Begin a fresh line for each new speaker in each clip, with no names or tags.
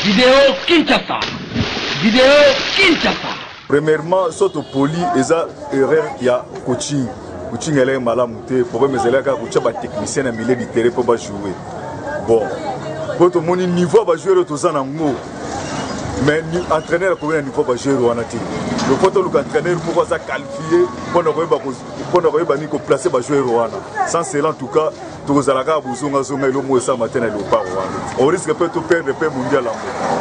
Vidéo Kinshasa. Vidéo Kinshasa.
Premièrement, surtout poli, eza erreur ya coaching. Coaching elle est malade monté. Problème c'est là que coach ba technicien na milieu du terrain pour ba jouer. Bon, pour tout mon niveau ba jouer tout ça na ngo. Mais entraîneur ko na niveau ba jouer wana ti. Le photo le entraîneur pour ça qualifier pour ne pas ni ko placer ba jouer wana. Sans cela en tout cas tozalaka buzunga zonga ilo mo ça matin na leopard wana. On risque peut tout perdre le mondial là.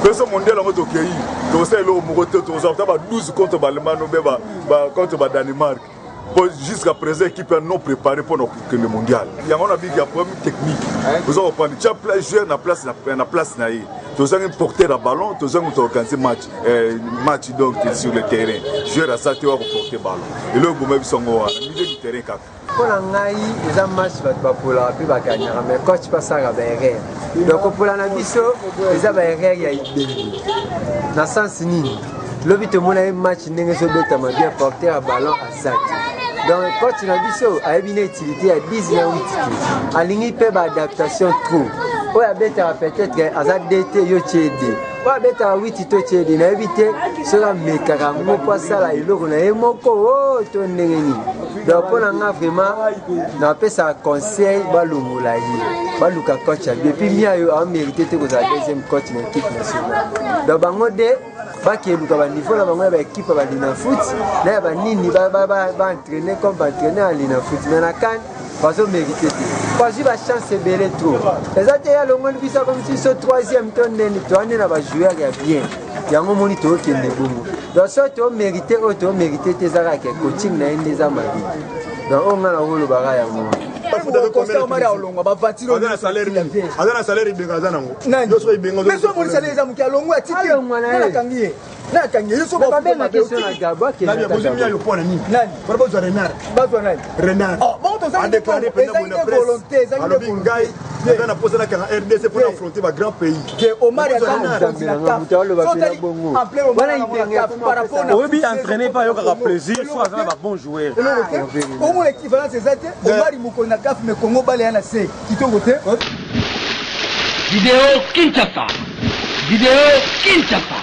Parce que mondial là to kei. To ça ilo mo ko to za ba 12 contre l'Allemagne ba contre ba Danemark. Jusqu'à présent, l'équipe est non préparée pour le mondial. Il y a un problème technique. Vous avez prendre chaque joueur na place na tu as porter le ballon, tu as organiser match donc sur le terrain. Joueur à ça tu vas porter ballon. Et là vous même sont au milieu du terrain kaka.
Pour l'angai, les matchs va pour la plus bacania mais coach passe à la erreur. Donc pour la nabiso, les erreurs il y a idée. Na sens ni. Le but mon match n'est pas bête mais bien porter le ballon à ça. Donc, quand tu as dit ça, il y a une utilité à 10 et 8 kg. Il y a une adaptation trop. Il y a peut-être un DT, il y a 8 kg. Il y a évité cela, mais carrément, pas ça, il y a un moko. Donc, pour l'instant, vraiment, on appelle ça conseil, balumulaï. Baluka coach. Et puis, il y a mérité que vous avez deuxième coach de l'équipe nationale. Donc, baki eluka ba niveau na bango ba équipe ba lina foot na ba nini ba entraîner comme ba entraîner à lina foot mais na kan bazo mériter parce que ba chance belé trop ezate ya longo bisa comme si ce troisième tonne ni to na ba joueur ya bien yango moni to kende bongo donc ça to mériter tes zara ke coaching na indi za mabi donc on na holo ba ya mo
salaire ibengaza nango
nyonso ibenga mais so mon salaire eza mukia longo atiki na kangi yeso ba
na question na gaba ke
na bien bozimia yo pona nini nani para bozo renard oh bon to ça déclaré pendant une volonté ça une volonté
on a posé la RDC pour affronter un grand pays
que Omar ya
oui entraîner pas yo ka plaisir faut avoir un bon joueur
au moins l'équivalent c'est ça Omar Mukona kaf mais Congo balé na C qui to côté
Vidéo Kinshasa. Vidéo Kinshasa.